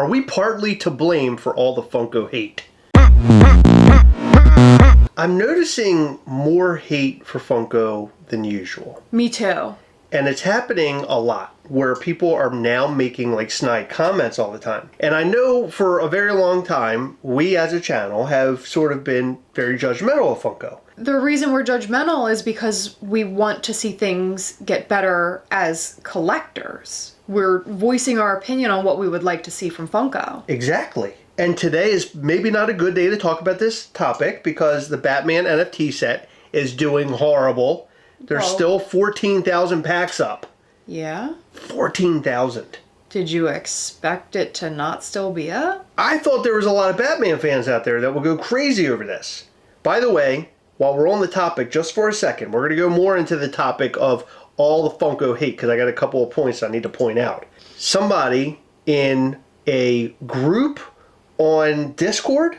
Are we partly to blame for all the Funko hate? I'm noticing more hate for Funko than usual. Me too. And it's happening a lot, where people are now making like snide comments all the time. And I know for a very long time, we as a channel have sort of been very judgmental of Funko. The reason we're judgmental is because we want to see things get better as collectors. We're voicing our opinion on what we would like to see from Funko. Exactly. And today is maybe not a good day to talk about this topic because the Batman NFT set is doing horrible. There's still 14,000 packs up. Yeah? 14,000. Did you expect it to not still be up? I thought there was a lot of Batman fans out there that would go crazy over this. By the way, while we're on the topic, just for a second, we're going to go more into the topic of all the Funko hate because I got a couple of points I need to point out. Somebody in a group on Discord,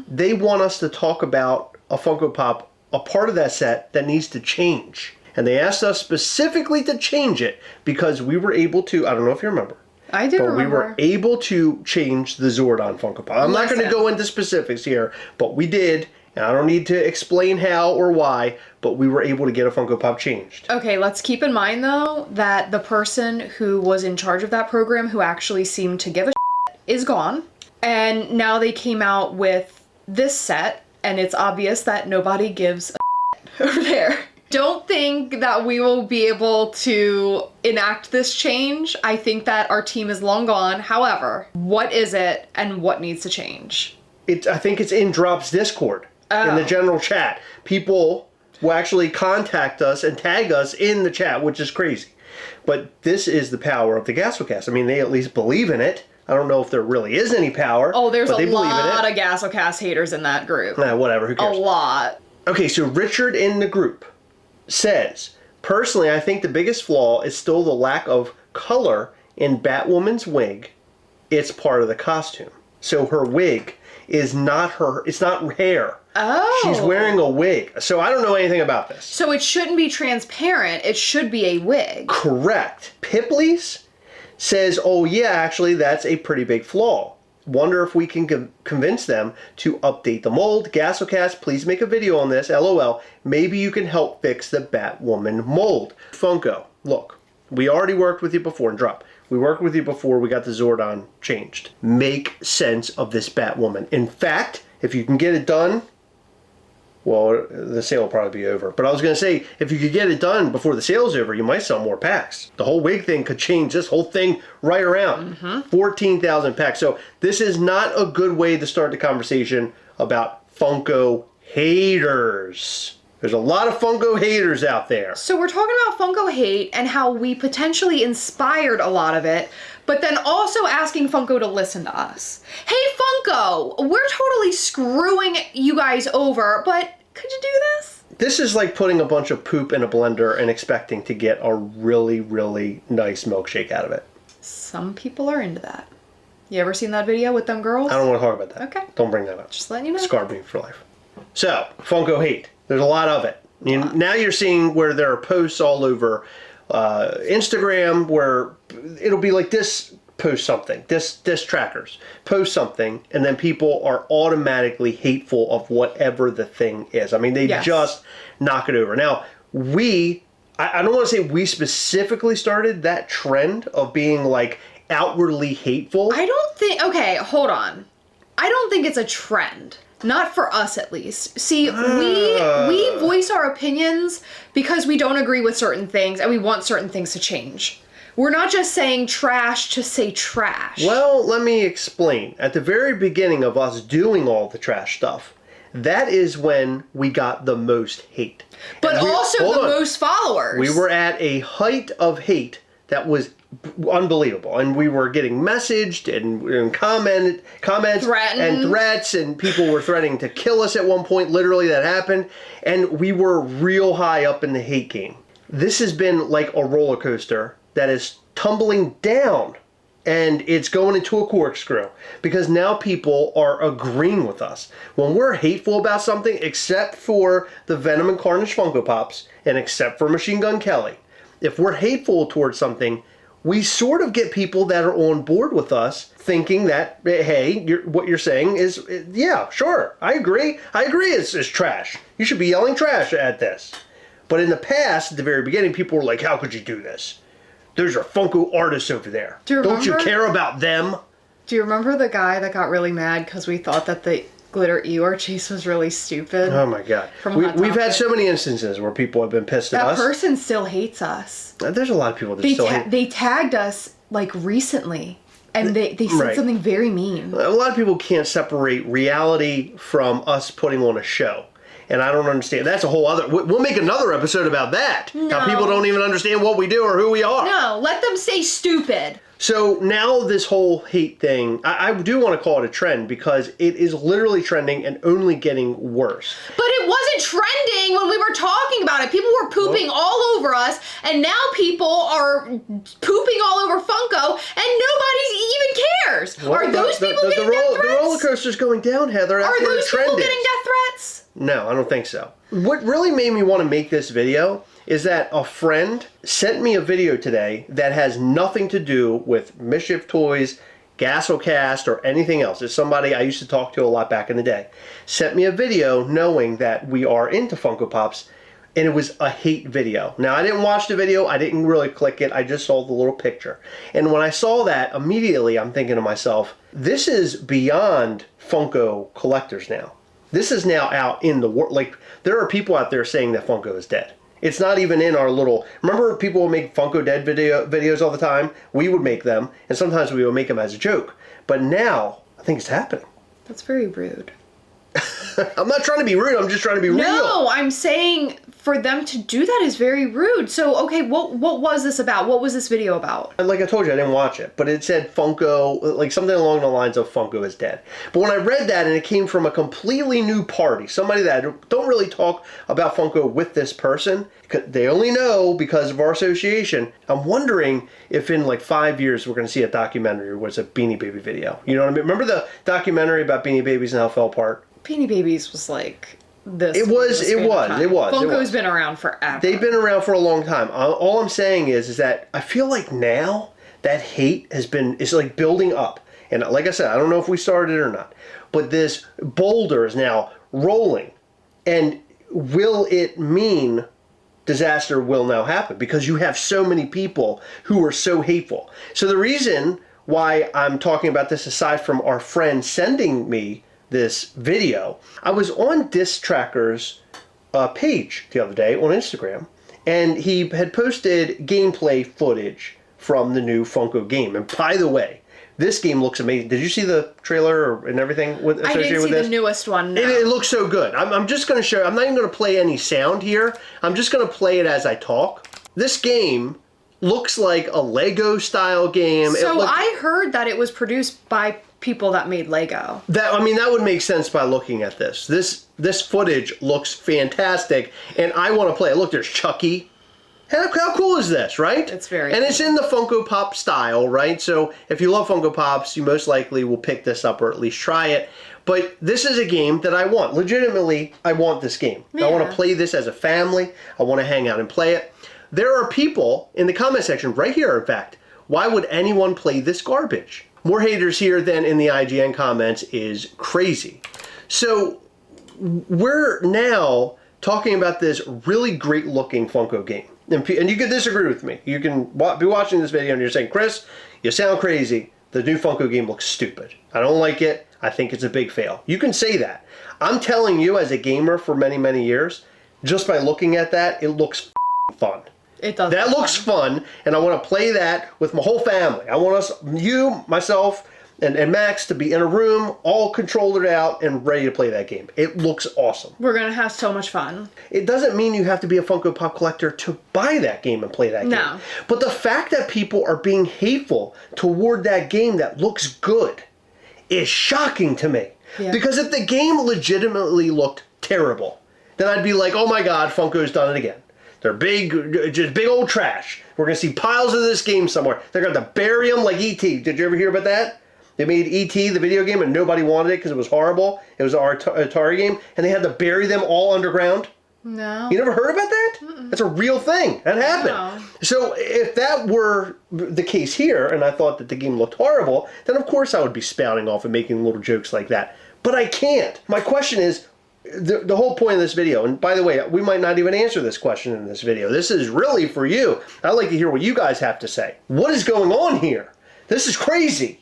they want us to talk about a Funko Pop, a part of that set that needs to change. And they asked us specifically to change it because we were able to, I don't know if you remember. I do remember. We were able to change the Zordon Funko Pop. I'm not going to go into specifics here, but we did. And I don't need to explain how or why, but we were able to get a Funko Pop changed. Okay, let's keep in mind though that the person who was in charge of that program who actually seemed to give a shit is gone. And now they came out with this set, and it's obvious that nobody gives a shit over there. Don't think that we will be able to enact this change. I think that our team is long gone. However, what is it and what needs to change? I think it's in Drop's Discord, in the general chat. People will actually contact us and tag us in the chat, which is crazy. But this is the power of the Gastlecast. I mean, they at least believe in it. I don't know if there really is any power. Oh, there's a lot of Gastlecast haters in that group. Whatever, who cares? A lot. Okay, so Richard in the group says, personally, I think the biggest flaw is still the lack of color in Batwoman's wig. It's part of the costume. So her wig is not it's not hair. Oh. She's wearing a wig. So I don't know anything about this. So it shouldn't be transparent. It should be a wig. Correct. Pipley's says, oh yeah, actually that's a pretty big flaw. Wonder if we can convince them to update the mold. Gastlecast, please make a video on this. LOL. Maybe you can help fix the Batwoman mold. Funko, look, we already worked with you before in Drop. We worked with you before we got the Zordon changed. Make sense of this Batwoman. In fact, if you can get it done, well, the sale will probably be over. But I was going to say, if you could get it done before the sale's over, you might sell more packs. The whole wig thing could change this whole thing right around. 14,000 packs. So this is not a good way to start the conversation about Funko haters. There's a lot of Funko haters out there. So we're talking about Funko hate and how we potentially inspired a lot of it, but then also asking Funko to listen to us. Hey Funko, we're totally screwing you guys over, but could you do this? This is like putting a bunch of poop in a blender and expecting to get a really, really nice milkshake out of it. Some people are into that. You ever seen that video with them girls? I don't want to talk about that. Okay. Don't bring that up. Just letting you know. Scar me for life. So, Funko hate. There's a lot of it. Now you're seeing where there are posts all over Instagram where it'll be like this, post something, this trackers, post something, and then people are automatically hateful of whatever the thing is. I mean, they just knock it over. Now, I don't want to say we specifically started that trend of being like outwardly hateful. I don't think, okay, hold on. I don't think it's a trend. Not for us, at least. See, we voice our opinions because we don't agree with certain things and we want certain things to change. We're not just saying trash to say trash. Well, let me explain. At the very beginning of us doing all the trash stuff, that is when we got the most hate. But also the most followers. We were at a height of hate that was unbelievable, and we were getting messaged and comments and threats, and people were threatening to kill us at one point. Literally, that happened, and we were real high up in the hate game. This has been like a roller coaster that is tumbling down, and it's going into a corkscrew because now people are agreeing with us. When we're hateful about something, except for the Venom and Carnage Funko Pops, and except for Machine Gun Kelly, if we're hateful towards something, we sort of get people that are on board with us thinking that, hey, what you're saying is, yeah, sure, I agree. I agree it's trash. You should be yelling trash at this. But in the past, at the very beginning, people were like, how could you do this? There's our Funko artists over there. Don't you care about them? Do you remember the guy that got really mad because we thought that the glitter Eeyore chase was really stupid? Oh my God. We've had so many instances where people have been pissed at us. That person still hates us. There's a lot of people that still hate. They tagged us like recently, and they said something very mean. A lot of people can't separate reality from us putting on a show. And I don't understand. That's a whole other... We'll make another episode about that. No. How people don't even understand what we do or who we are. No, let them stay stupid. So now this whole hate thing, I do want to call it a trend because it is literally trending and only getting worse. But it wasn't trending when we were talking about it. People were pooping all over us, and now people are pooping all over Funko, and nobody even cares. Well, are those people getting death threats? The roller coaster's going down, Heather. That's are where those the trend people is. getting death threats? No, I don't think so. What really made me want to make this video is that a friend sent me a video today that has nothing to do with MISCHIEF toys, Gastlecast, or anything else. It's somebody I used to talk to a lot back in the day. Sent me a video knowing that we are into Funko Pops, and it was a hate video. Now, I didn't watch the video. I didn't really click it. I just saw the little picture. And when I saw that, immediately I'm thinking to myself, this is beyond Funko collectors now. This is now out in the world. Like, there are people out there saying that Funko is dead. It's not even in our little... Remember people would make Funko dead videos all the time? We would make them, and sometimes we would make them as a joke. But now, I think it's happening. That's very rude. I'm not trying to be rude. I'm just trying to be real. No, I'm saying for them to do that is very rude. So, okay, what was this about? What was this video about? Like I told you, I didn't watch it, but it said Funko, like something along the lines of Funko is dead. But when I read that, and it came from a completely new party, somebody that don't really talk about Funko with this person, they only know because of our association. I'm wondering if in like 5 years we're going to see a documentary where it's a Beanie Baby video. You know what I mean? Remember the documentary about Beanie Babies and how it fell apart? Beanie Babies was like this. It was. Funko's been around forever. They've been around for a long time. All I'm saying is that I feel like now that hate is like building up. And like I said, I don't know if we started it or not, but this boulder is now rolling. And will it mean disaster will now happen? Because you have so many people who are so hateful. So the reason why I'm talking about this, aside from our friend sending me this video, I was on Disc Tracker's page the other day on Instagram, and he had posted gameplay footage from the new Funko game. And by the way, this game looks amazing. Did you see the trailer and everything associated with this? I didn't see the newest one, no. It looks so good. I'm just going to show, I'm not even going to play any sound here. I'm just going to play it as I talk. This game looks like a Lego style game. So I heard that it was produced by people that made Lego. That would make sense by looking at this. This footage looks fantastic, and I want to play it. Look, there's Chucky. How cool is this, right? It's very And cool. it's in the Funko Pop style, right? So if you love Funko Pops, you most likely will pick this up or at least try it. But this is a game that I want. Legitimately, I want this game. Yeah. I want to play this as a family. I want to hang out and play it. There are people in the comment section, right here, in fact, why would anyone play this garbage? More haters here than in the IGN comments is crazy. So we're now talking about this really great looking Funko game. And you can disagree with me. You can be watching this video and you're saying, Chris, you sound crazy. The new Funko game looks stupid. I don't like it. I think it's a big fail. You can say that. I'm telling you, as a gamer for many, many years, just by looking at that, it looks fun. It does. That looks fun, and I want to play that with my whole family. I want us, you, myself, and Max to be in a room, all controlled out, and ready to play that game. It looks awesome. We're going to have so much fun. It doesn't mean you have to be a Funko Pop collector to buy that game and play that game. No. But the fact that people are being hateful toward that game that looks good is shocking to me. Yeah. Because if the game legitimately looked terrible, then I'd be like, oh my God, Funko's done it again. They're just big old trash. We're going to see piles of this game somewhere. They're going to bury them like E.T. Did you ever hear about that? They made E.T. the video game and nobody wanted it because it was horrible. It was an Atari game, and they had to bury them all underground. No. You never heard about that? That's a real thing. That happened. No. So if that were the case here, and I thought that the game looked horrible, then of course I would be spouting off and making little jokes like that. But I can't. My question is, the whole point of this video, and by the way, we might not even answer this question in this video. This is really for you. I'd like to hear what you guys have to say. What is going on here? This is crazy.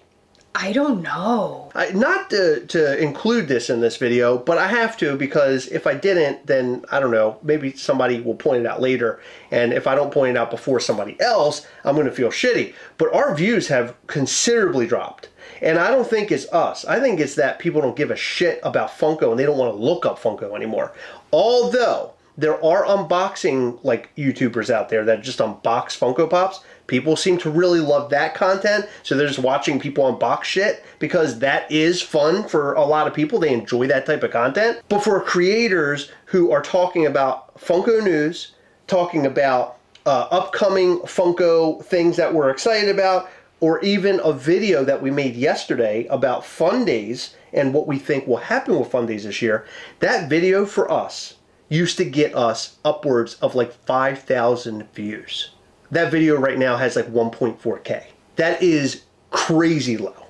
I don't know. Not to include this in this video, but I have to, because if I didn't, then I don't know, maybe somebody will point it out later, and if I don't point it out before somebody else, I'm going to feel shitty. But our views have considerably dropped, and I don't think it's us. I think it's that people don't give a shit about Funko, and they don't want to look up Funko anymore. Although there are unboxing like YouTubers out there that just unbox Funko Pops. People seem to really love that content, so they're just watching people unbox shit because that is fun for a lot of people. They enjoy that type of content. But for creators who are talking about Funko news, talking about upcoming Funko things that we're excited about, or even a video that we made yesterday about Fun Days and what we think will happen with Fun Days this year, that video for us used to get us upwards of like 5,000 views. That video right now has like 1.4K. That is crazy low.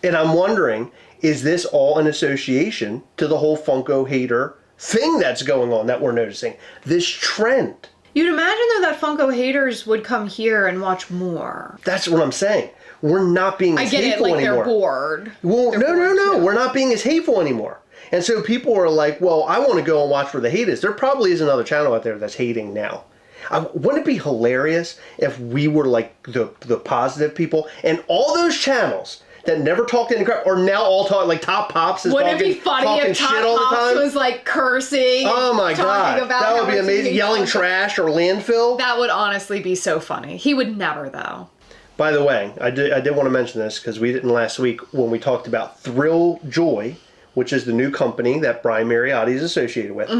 And I'm wondering, is this all an association to the whole Funko hater thing that's going on that we're noticing? This trend. You'd imagine though that Funko haters would come here and watch more. That's what I'm saying. We're not being as hateful anymore. I get it, like they're bored. Well, They're no. bored, We're not being as hateful anymore. And so people are like, well, I want to go and watch where the hate is. There probably is another channel out there that's hating now. Wouldn't it be hilarious if we were like the positive people, and all those channels that never talked any crap are now all talking, like Top Pops is Wouldn't talking, it be funny talking if shit Top all the Pops time? was like cursing? Oh my God, that would be amazing. Yelling trash or landfill. That would honestly be so funny. He would never though. By the way, I did want to mention this because we didn't last week when we talked about Thrill Joy, which is the new company that Brian Mariotti is associated with.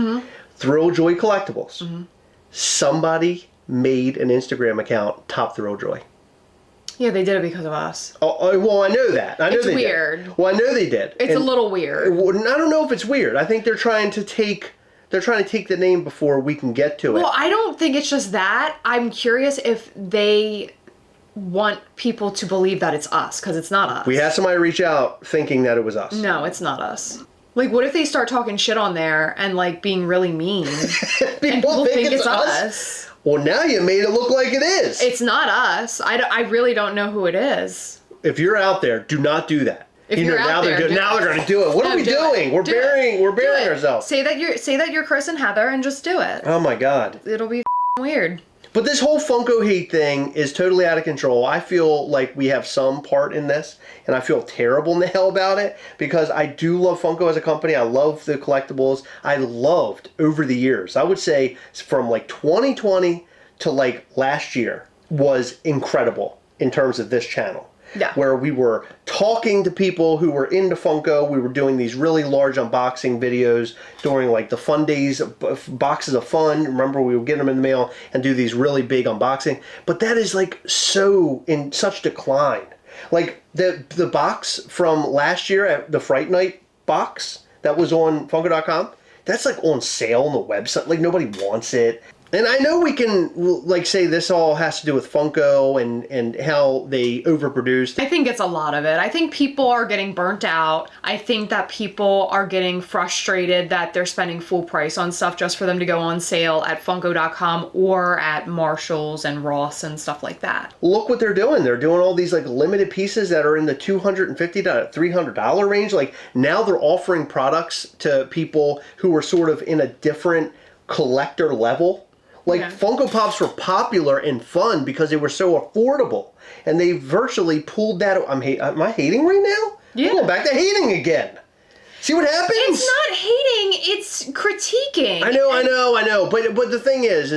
Thrill Joy Collectibles. Somebody made an Instagram account, Top Thrill Joy. Yeah, they did it because of us. Oh, well, I know that. I know It's they weird. did. Well, I know they did. It's a little weird. I don't know if it's weird. I think they're trying to take the name before we can get to it. Well, I don't think it's just that. I'm curious if they want people to believe that it's us, because it's not us. We had somebody reach out thinking that it was us. No, it's not us. Like, what if they start talking shit on there and, like, being really mean? And people think it's us. Well, now you made it look like it is. It's not us. I really don't know who it is. If you're out there, do not do that. If you're out there, now they're going to do it. What are we doing? We're burying ourselves. Say that you're Chris and Heather and just do it. Oh my God. It'll be weird. But this whole Funko hate thing is totally out of control. I feel like we have some part in this, and I feel terrible in the hell about it, because I do love Funko as a company. I love the collectibles. I loved over the years. I would say from like 2020 to like last year was incredible in terms of this channel. Yeah. Where we were talking to people who were into Funko. We were doing these really large unboxing videos during like the Fun Days, boxes of fun. Remember, we would get them in the mail and do these really big unboxing. But that is like so in such decline. Like the box from last year, at the Fright Night box that was on Funko.com, that's like on sale on the website. Like nobody wants it. And I know we can like say this all has to do with Funko and how they overproduced. I think it's a lot of it. I think people are getting burnt out. I think that people are getting frustrated that they're spending full price on stuff just for them to go on sale at Funko.com or at Marshall's and Ross and stuff like that. Look what they're doing. They're doing all these like limited pieces that are in the $250 to $300 range. Like now they're offering products to people who are sort of in a different collector level. Like, yeah. Funko Pops were popular and fun because they were so affordable. And they virtually pulled that... Am I hating right now? Yeah. I'm going back to hating again. See what happens? It's not hating, it's critiquing. I know. But the thing is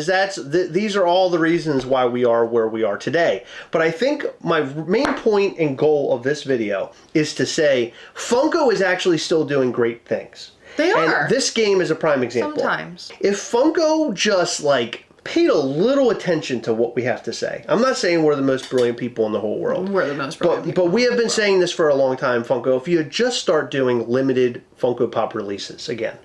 these are all the reasons why we are where we are today. But I think my main point and goal of this video is to say Funko is actually still doing great things. They are. And this game is a prime example. Sometimes. If Funko just like paid a little attention to what we have to say. I'm not saying we're the most brilliant people in the whole world. We're the most brilliant people. But we have been saying this for a long time, Funko. If you just start doing limited Funko Pop releases again,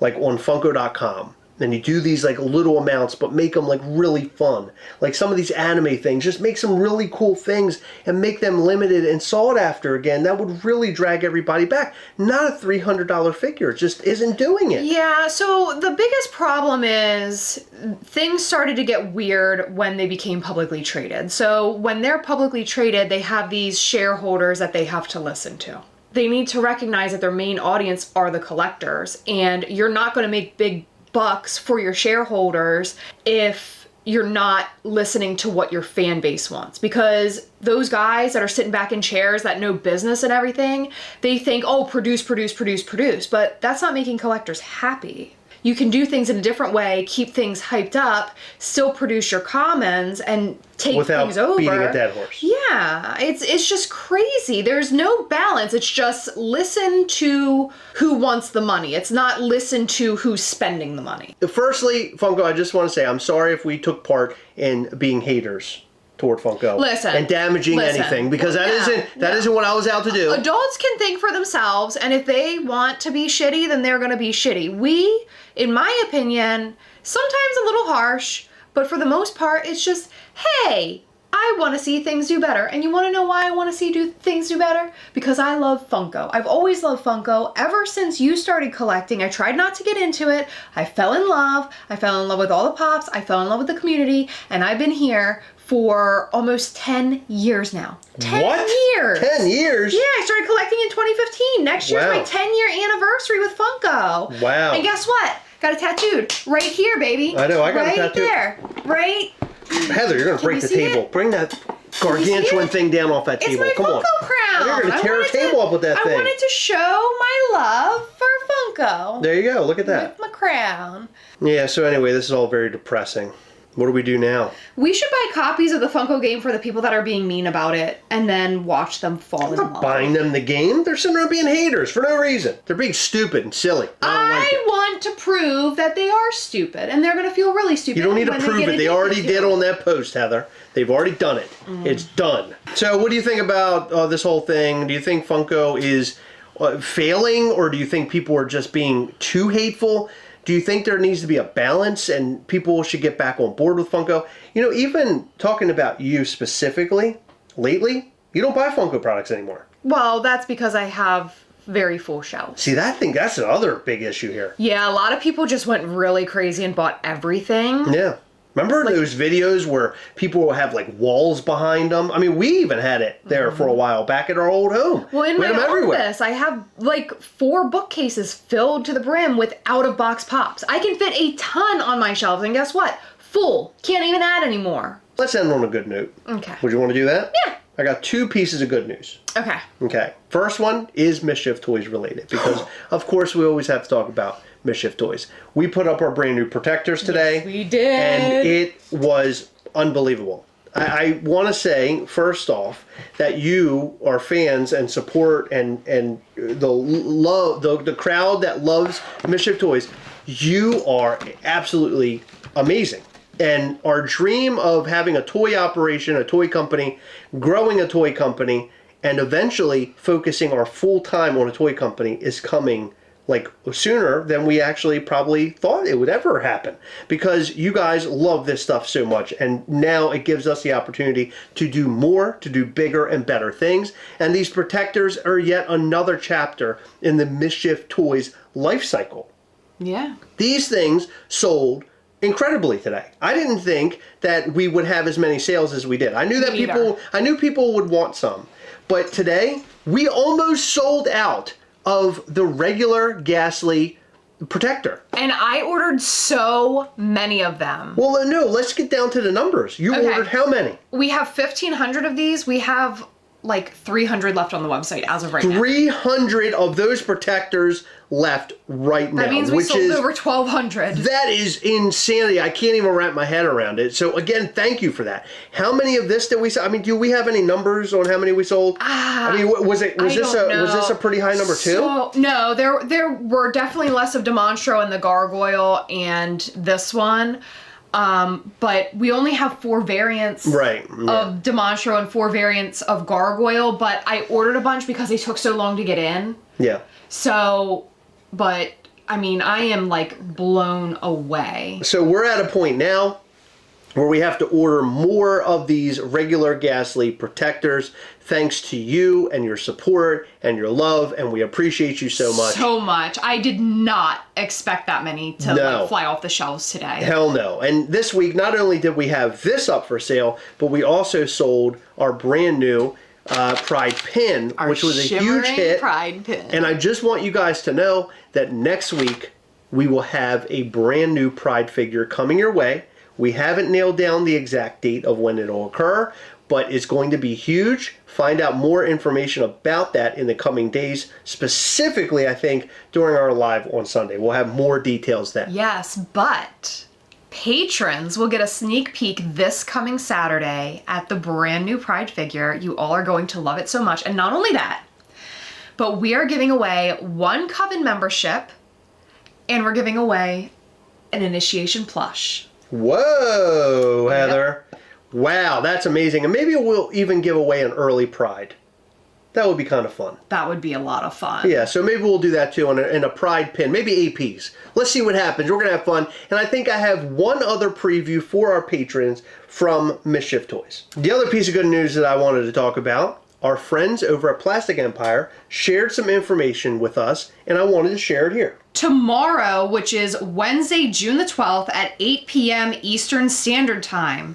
like on Funko.com, and you do these like little amounts, but make them like really fun. Like some of these anime things, just make some really cool things and make them limited and sought after again. That would really drag everybody back. Not a $300 figure. It just isn't doing it. Yeah, so the biggest problem is things started to get weird when they became publicly traded. So when they're publicly traded, they have these shareholders that they have to listen to. They need to recognize that their main audience are the collectors, and you're not going to make big bucks for your shareholders if you're not listening to what your fan base wants, because those guys that are sitting back in chairs that know business and everything, they think, oh, produce, but that's not making collectors happy. You can do things in a different way, keep things hyped up, still produce your commons and take things over. Without beating a dead horse. Yeah, it's just crazy. There's no balance. It's just listen to who wants the money. It's not listen to who's spending the money. Firstly, Funko, I just want to say I'm sorry if we took part in being haters toward Funko. And damaging anything, because that isn't what I was out to do. Adults can think for themselves, and if they want to be shitty, then they're going to be shitty. We, in my opinion, sometimes a little harsh, but for the most part, it's just, hey, I want to see things do better. And you want to know why I want to see things do better? Because I love Funko. I've always loved Funko. Ever since you started collecting, I tried not to get into it. I fell in love. I fell in love with all the pops. I fell in love with the community. And I've been here for almost 10 years now. 10 years. 10 years? Yeah, I started collecting in 2015. Next year's my 10-year anniversary with Funko. Wow. And guess what? Got it tattooed right here, baby. I know, I got it tattooed. Right there. Right. Heather, you're going to break the table. Bring that gargantuan thing down off that table. It's my Come Funko on. crown. You're going to tear a table up with that thing. I wanted to show my love for Funko. There you go. Look at that. With my crown. Yeah, so anyway, this is all very depressing. What do we do now? We should buy copies of the Funko game for the people that are being mean about it, and then watch them fall in love. I'm not buying them the game. They're sitting around being haters for no reason. They're being stupid and silly. I want to prove that they are stupid, and they're going to feel really stupid. You don't need to prove it. They already did on that post, Heather. They've already done it. It's done. So what do you think about this whole thing? Do you think Funko is failing, or do you think people are just being too hateful? Do you think there needs to be a balance and people should get back on board with Funko? You know, even talking about you specifically, lately, you don't buy Funko products anymore. Well, that's because I have very full shelves. See, that's another big issue here. Yeah, a lot of people just went really crazy and bought everything. Yeah. Remember those videos where people will have like walls behind them? I mean, we even had it there for a while back at our old home. Well, in my office, I have like 4 bookcases filled to the brim with out-of-box pops. I can fit a ton on my shelves, and guess what? Full. Can't even add anymore. Let's end on a good note. Okay. Would you want to do that? Yeah. I got 2 pieces of good news. Okay. Okay. First one is Mischief Toys related, because of course we always have to talk about Mischief Toys. We put up our brand new protectors today. Yes, we did. And it was unbelievable. I want to say, first off, that you are fans and support and the love, the crowd that loves Mischief Toys. You are absolutely amazing. And our dream of having a toy operation, a toy company, growing a toy company, and eventually focusing our full time on a toy company is coming like sooner than we actually probably thought it would ever happen, because you guys love this stuff so much, and now it gives us the opportunity to do more, to do bigger and better things. And these protectors are yet another chapter in the Mischief Toys life cycle. Yeah. These things sold incredibly today. I didn't think that we would have as many sales as we did. I knew that people would want some, but today we almost sold out of the regular Ghastly protector. And I ordered so many of them. Well, no, let's get down to the numbers. You ordered how many? We have 1,500 of these. We have like 300 left on the website as of right now. 300 of those protectors left right now. That means we sold over 1,200. That is insanity. I can't even wrap my head around it. So again, thank you for that. How many of this did we sell? I mean, do we have any numbers on how many we sold? I mean, was this a pretty high number too? So, no, there were definitely less of Demonstro and the Gargoyle and this one. But we only have 4 variants of Demonstro and 4 variants of Gargoyle, but I ordered a bunch because they took so long to get in. Yeah. So, but I mean, I am like blown away. So we're at a point now where we have to order more of these regular gas leak protectors, thanks to you and your support and your love, and we appreciate you so much. So much. I did not expect that many to like, fly off the shelves today. Hell no. And this week, not only did we have this up for sale, but we also sold our brand new Pride pin, which was a huge hit. Pride pin. And I just want you guys to know that next week we will have a brand new Pride figure coming your way. We haven't nailed down the exact date of when it'll occur, but it's going to be huge. Find out more information about that in the coming days, specifically, I think, during our live on Sunday. We'll have more details then. Yes, but patrons will get a sneak peek this coming Saturday at the brand new Pride figure. You all are going to love it so much. And not only that, but we are giving away 1 Coven membership, and we're giving away an initiation plush. Whoa, Heather. Yep. Wow, that's amazing. And maybe we'll even give away an early Pride. That would be kind of fun. That would be a lot of fun. Yeah, so maybe we'll do that too in a Pride pin, maybe APs. Let's see what happens. We're going to have fun. And I think I have one other preview for our patrons from MISCHIEF Toys. The other piece of good news that I wanted to talk about, our friends over at Plastic Empire shared some information with us, and I wanted to share it here. Tomorrow, which is Wednesday, June the 12th at 8 p.m. Eastern Standard Time,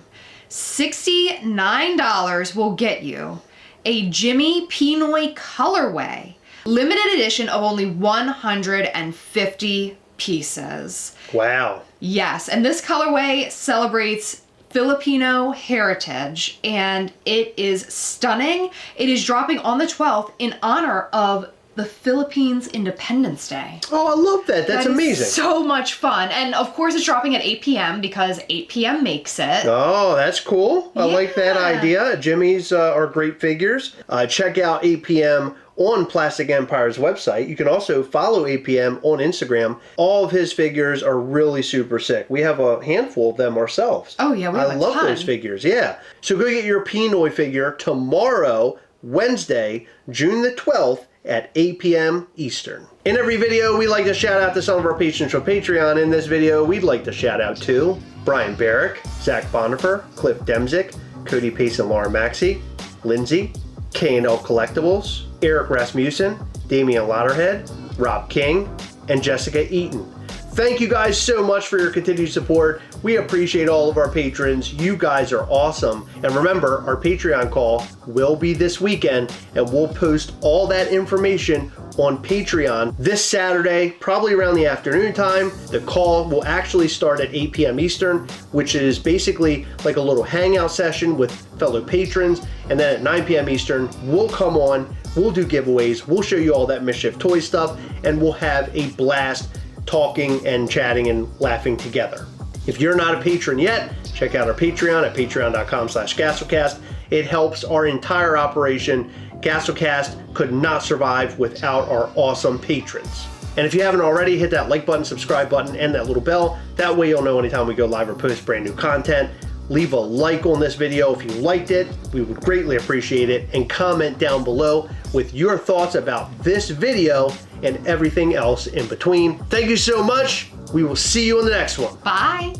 $69 will get you a Jimmy Pinoy colorway, limited edition of only 150 pieces. Wow. Yes, and this colorway celebrates Filipino heritage, and it is stunning. It is dropping on the 12th in honor of the Philippines Independence Day. Oh, I love that. That's amazing. So much fun. And of course it's dropping at 8 p.m. because 8 p.m. makes it. Oh, that's cool. I like that idea. Jimmy's are great figures. Check out 8 p.m. on Plastic Empire's website. You can also follow 8 p.m. on Instagram. All of his figures are really super sick. We have a handful of them ourselves. Oh yeah, we have a ton. I love those figures, yeah. So go get your Pinoy figure tomorrow, Wednesday, June the 12th, at 8 p.m. Eastern. In every video, we like to shout out to some of our patrons from Patreon. In this video, we'd like to shout out to Brian Barrick, Zach Bonifer, Cliff Demzik, Cody Pace and Laura Maxey, Lindsay, K&L Collectibles, Eric Rasmussen, Damian Lauderhead, Rob King, and Jessica Eaton. Thank you guys so much for your continued support. We appreciate all of our patrons. You guys are awesome. And remember, our Patreon call will be this weekend, and we'll post all that information on Patreon this Saturday, probably around the afternoon time. The call will actually start at 8 p.m. Eastern, which is basically like a little hangout session with fellow patrons. And then at 9 p.m. Eastern, we'll come on, we'll do giveaways, we'll show you all that MISCHIEF toy stuff, and we'll have a blast talking and chatting and laughing together. If you're not a patron yet, check out our Patreon at patreon.com/Gastlecast. It helps our entire operation. Gastlecast could not survive without our awesome patrons. And if you haven't already, hit that like button, subscribe button, and that little bell. That way you'll know anytime we go live or post brand new content. Leave a like on this video if you liked it. We would greatly appreciate it. And comment down below with your thoughts about this video and everything else in between. Thank you so much. We will see you in the next one. Bye.